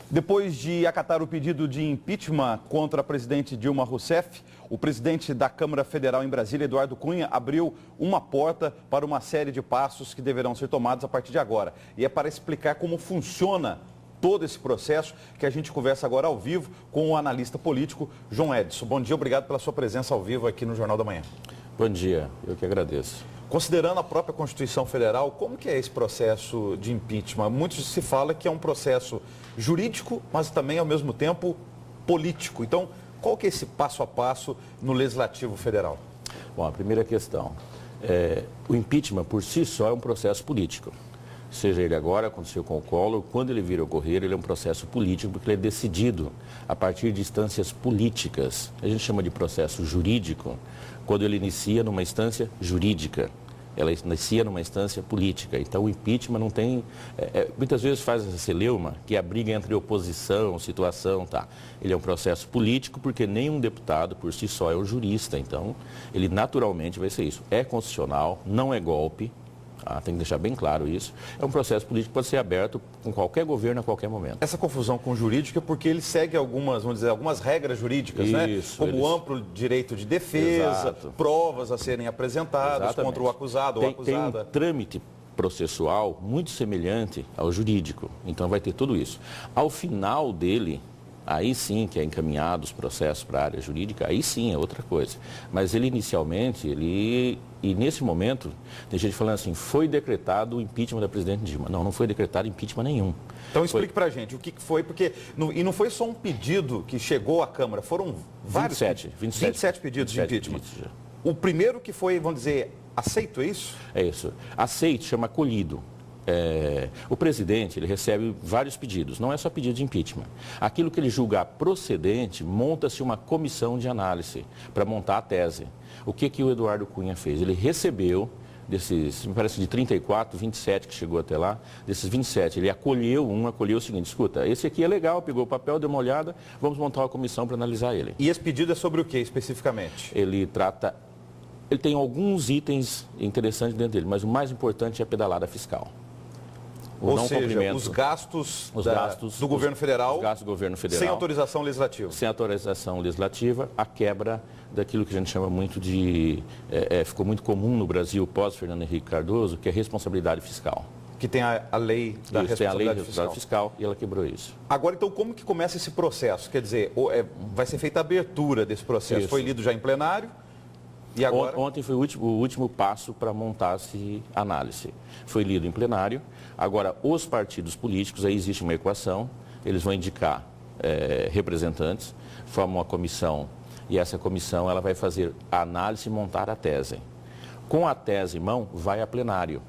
Depois de acatar o pedido de impeachment contra a presidente Dilma Rousseff, o presidente da Câmara Federal em Brasília, Eduardo Cunha, abriu uma porta para uma série de passos que deverão ser tomados a partir de agora. E é para explicar como funciona todo esse processo que a gente conversa agora ao vivo com o analista político João Edson. Bom dia, obrigado pela sua presença ao vivo aqui no Jornal da Manhã. Bom dia, eu que agradeço. Considerando a própria Constituição Federal, como que é esse processo de impeachment? Muito se fala que é um processo jurídico, mas também, ao mesmo tempo, político. Então, qual que é esse passo a passo no Legislativo Federal? Bom, a primeira questão, o impeachment por si só é um processo político. Seja ele agora, aconteceu com o Collor, quando ele vir a ocorrer, ele é um processo político, porque ele é decidido a partir de instâncias políticas. A gente chama de processo jurídico quando ele inicia numa instância jurídica. Ela inicia numa instância política. Então, o impeachment não tem... muitas vezes faz essa celeuma, que é a briga entre oposição, situação, tá. Ele é um processo político, porque nenhum deputado, por si só, é um jurista. Então, ele naturalmente vai ser isso. É constitucional, não é golpe. Tem que deixar bem claro isso. É um processo político que pode ser aberto com qualquer governo a qualquer momento. Essa confusão com o jurídico é porque ele segue algumas, vamos dizer, algumas regras jurídicas, né? Como amplo direito de defesa, provas a serem apresentadas contra o acusado ou acusada. Tem um trâmite processual muito semelhante ao jurídico. Então vai ter tudo isso. Ao final dele, aí sim que é encaminhado os processos para a área jurídica, aí sim é outra coisa. Mas ele inicialmente, e nesse momento, tem gente falando assim, foi decretado o impeachment da presidente Dilma. Não, não foi decretado impeachment nenhum. Então explique pra gente o que foi, porque não foi só um pedido que chegou à Câmara, foram vários 27 pedidos de impeachment. O primeiro que foi, vamos dizer, aceito, é isso? É isso. Aceito, chama acolhido. O presidente, ele recebe vários pedidos, não é só pedido de impeachment. Aquilo que ele julgar procedente, monta-se uma comissão de análise para montar a tese. O que o Eduardo Cunha fez? Ele recebeu desses, me parece de 34, 27 que chegou até lá, desses 27, ele acolheu o seguinte, escuta, esse aqui é legal, pegou o papel, deu uma olhada, vamos montar uma comissão para analisar ele. E esse pedido é sobre o que especificamente? Ele tem alguns itens interessantes dentro dele, mas o mais importante é a pedalada fiscal. Ou seja, os gastos do governo federal, sem autorização legislativa. Sem autorização legislativa, a quebra daquilo que a gente chama muito de... ficou muito comum no Brasil pós-Fernando Henrique Cardoso, que é responsabilidade fiscal. Que tem a lei da responsabilidade fiscal e ela quebrou isso. Agora, então, como que começa esse processo? Quer dizer, vai ser feita a abertura desse processo. Isso. Foi lido já em plenário? E agora? Ontem foi o último passo para montar-se análise. Foi lido em plenário. Agora, os partidos políticos, aí existe uma equação, eles vão indicar representantes, formam uma comissão, e essa comissão ela vai fazer a análise e montar a tese. Com a tese em mão, vai a plenário.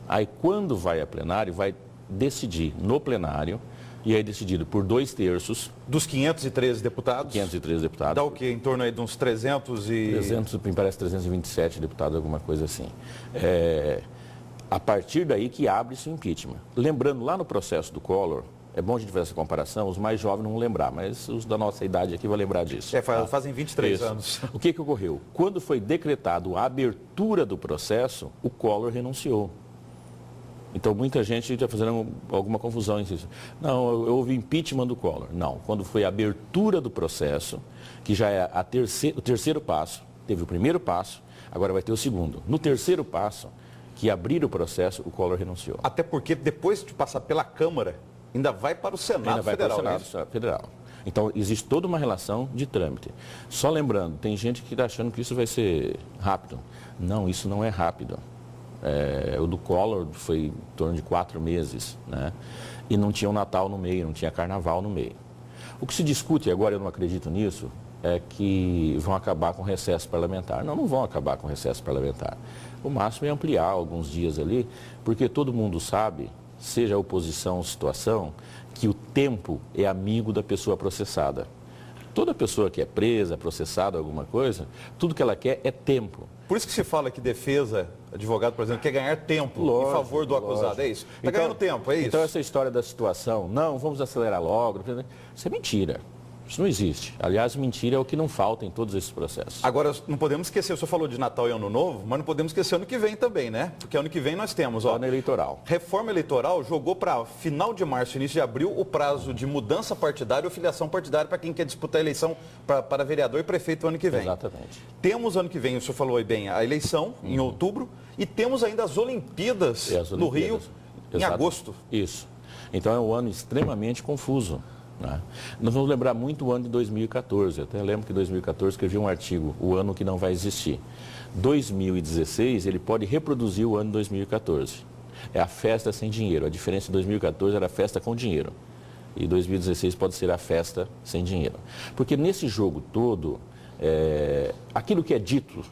Aí, quando vai a plenário, vai decidir no plenário, e aí decidido por 2/3. Dos 513 deputados? 513 deputados. Dá o quê? Em torno aí de uns 300 e... 300, me parece 327 deputados, alguma coisa assim. A partir daí que abre-se o impeachment. Lembrando, lá no processo do Collor, é bom a gente fazer essa comparação, os mais jovens não vão lembrar, mas os da nossa idade aqui vão lembrar disso. Fazem 23 anos. O que ocorreu? Quando foi decretado a abertura do processo, o Collor renunciou. Então, muita gente está fazendo alguma confusão nisso. Não, houve impeachment do Collor. Não, quando foi a abertura do processo, que já é o terceiro passo, teve o primeiro passo, agora vai ter o segundo. No terceiro passo, que abrir o processo, o Collor renunciou. Até porque depois de passar pela Câmara, ainda vai para o Senado Federal. Para o Senado Federal. Então, existe toda uma relação de trâmite. Só lembrando, tem gente que está achando que isso vai ser rápido. Não, isso não é rápido. O do Collor foi em torno de 4 meses, né? E não tinha o Natal no meio, não tinha Carnaval no meio. O que se discute, e agora eu não acredito nisso, é que vão acabar com o recesso parlamentar. Não vão acabar com o recesso parlamentar. O máximo é ampliar alguns dias ali, porque todo mundo sabe, seja a oposição ou situação, que o tempo é amigo da pessoa processada. Toda pessoa que é presa, processada, alguma coisa, tudo que ela quer é tempo. Por isso que se fala que defesa, advogado, por exemplo, quer ganhar tempo em favor do acusado, é isso? Está ganhando tempo, é isso? Então essa história da situação, não, vamos acelerar logo, isso é mentira. Isso não existe. Aliás, mentira é o que não falta em todos esses processos. Agora, não podemos esquecer, o senhor falou de Natal e Ano Novo, mas não podemos esquecer ano que vem também, né? Porque ano que vem nós temos, Ano eleitoral. Reforma eleitoral jogou para final de março, início de abril, o prazo de mudança partidária ou filiação partidária para quem quer disputar a eleição para vereador e prefeito ano que vem. Exatamente. Temos ano que vem, o senhor falou aí bem, a eleição em outubro e temos ainda as Olimpíadas no Rio em agosto. Isso. Então é um ano extremamente confuso. Né? Nós vamos lembrar muito o ano de 2014. Eu até lembro que em 2014 escrevi um artigo, o ano que não vai existir. 2016, ele pode reproduzir o ano de 2014. É a festa sem dinheiro. A diferença de 2014 era a festa com dinheiro. E 2016 pode ser a festa sem dinheiro. Porque nesse jogo todo, aquilo que é dito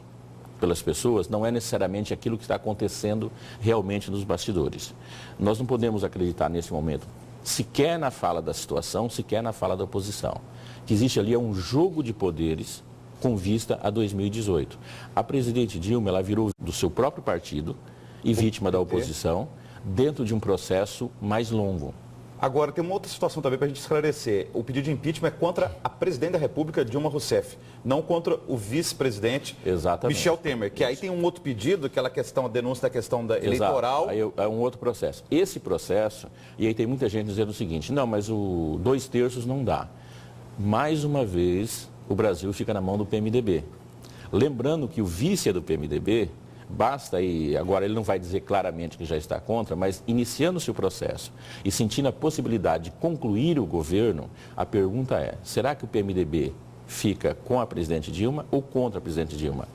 pelas pessoas não é necessariamente aquilo que está acontecendo realmente nos bastidores. Nós não podemos acreditar nesse momento sequer na fala da situação, sequer na fala da oposição. O que existe ali é um jogo de poderes com vista a 2018. A presidente Dilma, ela virou do seu próprio partido e vítima da oposição dentro de um processo mais longo. Agora, tem uma outra situação também para a gente esclarecer. O pedido de impeachment é contra a presidente da República, Dilma Rousseff, não contra o vice-presidente Michel Temer. Que aí tem um outro pedido, aquela questão, a denúncia da questão da eleitoral. Aí é um outro processo. Esse processo, e aí tem muita gente dizendo o seguinte, não, mas o 2/3 não dá. Mais uma vez, o Brasil fica na mão do PMDB. Lembrando que o vice é do PMDB, basta, e agora ele não vai dizer claramente que já está contra, mas iniciando-se o processo e sentindo a possibilidade de concluir o governo, a pergunta é, será que o PMDB fica com a presidente Dilma ou contra a presidente Dilma?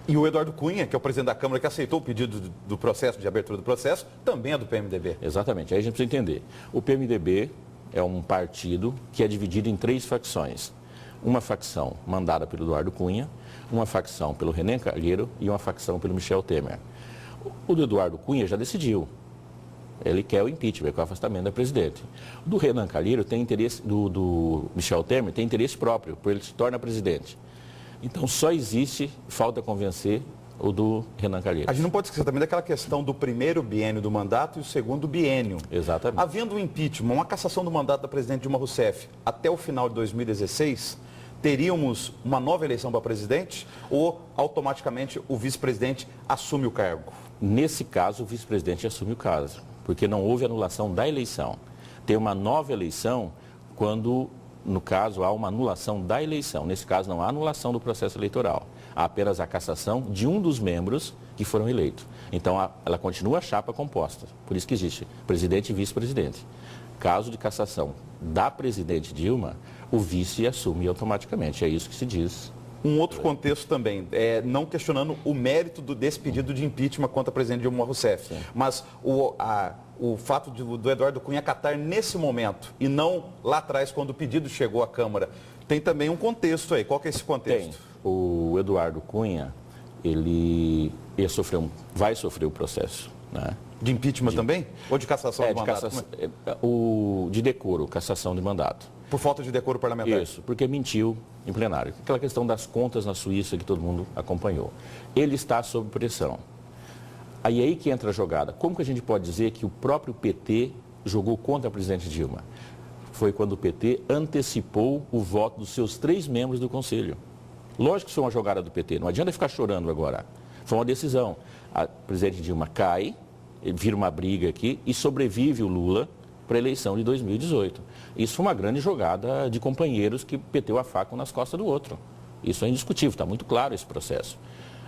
E o Eduardo Cunha, que é o presidente da Câmara, que aceitou o pedido do processo, de abertura do processo, também é do PMDB. Exatamente, aí a gente precisa entender. O PMDB é um partido que é dividido em 3 facções. Uma facção mandada pelo Eduardo Cunha, uma facção pelo Renan Calheiro e uma facção pelo Michel Temer. O do Eduardo Cunha já decidiu. Ele quer o impeachment, quer o afastamento da presidente. O do Renan Calheiro tem interesse, do Michel Temer tem interesse próprio, porque ele se torna presidente. Então só existe, falta convencer o do Renan Calheiros. A gente não pode esquecer também daquela questão do primeiro biênio do mandato e o segundo biênio. Exatamente. Havendo um impeachment, uma cassação do mandato da presidente Dilma Rousseff até o final de 2016, teríamos uma nova eleição para presidente ou automaticamente o vice-presidente assume o cargo? Nesse caso, o vice-presidente assume o caso, porque não houve anulação da eleição. Tem uma nova eleição quando, no caso, há uma anulação da eleição. Nesse caso, não há anulação do processo eleitoral. Há apenas a cassação de um dos membros que foram eleitos. Então, ela continua a chapa composta. Por isso que existe presidente e vice-presidente. Caso de cassação da presidente Dilma, o vice assume automaticamente. É isso que se diz. Um outro contexto também, não questionando o mérito desse pedido de impeachment contra a presidente Dilma Rousseff, sim, mas o fato do Eduardo Cunha acatar nesse momento e não lá atrás, quando o pedido chegou à Câmara, tem também um contexto aí. Qual que é esse contexto? Tem. O Eduardo Cunha, ele vai sofrer o processo, né? De impeachment também? Ou de cassação de mandato? De decoro, cassação de mandato. Por falta de decoro parlamentar? Isso, porque mentiu em plenário. Aquela questão das contas na Suíça que todo mundo acompanhou. Ele está sob pressão. Aí que entra a jogada. Como que a gente pode dizer que o próprio PT jogou contra a presidente Dilma? Foi quando o PT antecipou o voto dos seus 3 membros do Conselho. Lógico que isso foi uma jogada do PT, não adianta ficar chorando agora. Foi uma decisão. A presidente Dilma cai, vira uma briga aqui e sobrevive o Lula para a eleição de 2018. Isso foi uma grande jogada de companheiros que meteu a faca um nas costas do outro. Isso é indiscutível, está muito claro esse processo.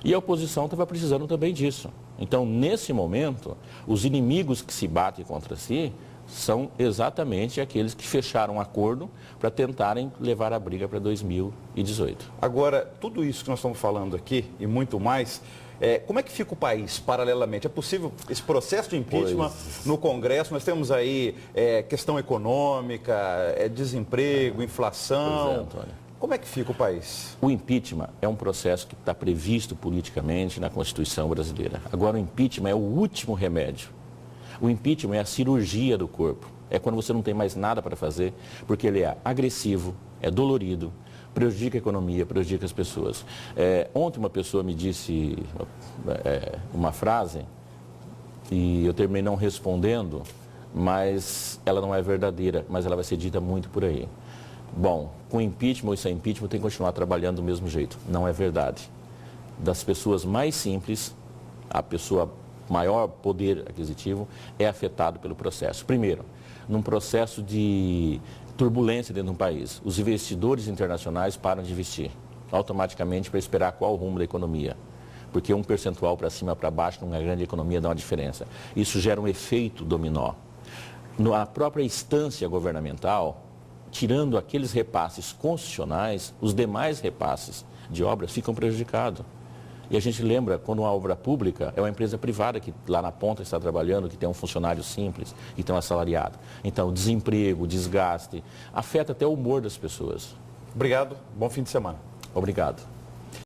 E a oposição estava precisando também disso. Então, nesse momento, os inimigos que se batem contra si são exatamente aqueles que fecharam um acordo para tentarem levar a briga para 2018. Agora, tudo isso que nós estamos falando aqui e muito mais, como é que fica o país paralelamente? É possível esse processo de impeachment no Congresso? Nós temos aí questão econômica, desemprego, inflação. Como é que fica o país? O impeachment é um processo que está previsto politicamente na Constituição brasileira. Agora, o impeachment é o último remédio. O impeachment é a cirurgia do corpo. É quando você não tem mais nada para fazer, porque ele é agressivo, é dolorido, prejudica a economia, prejudica as pessoas. Ontem uma pessoa me disse uma frase e eu terminei não respondendo, mas ela não é verdadeira, mas ela vai ser dita muito por aí. Bom, com impeachment ou sem impeachment tem que continuar trabalhando do mesmo jeito. Não é verdade. Das pessoas mais simples, a pessoa maior poder aquisitivo é afetado pelo processo. Primeiro, num processo de turbulência dentro de um país, os investidores internacionais param de investir automaticamente para esperar qual o rumo da economia. Porque um percentual para cima, para baixo, numa grande economia dá uma diferença. Isso gera um efeito dominó. Na própria instância governamental, tirando aqueles repasses constitucionais, os demais repasses de obras ficam prejudicados. E a gente lembra, quando uma obra pública é uma empresa privada que lá na ponta está trabalhando, que tem um funcionário simples, que tem um assalariado. Então, o desemprego, o desgaste, afeta até o humor das pessoas. Obrigado, bom fim de semana. Obrigado.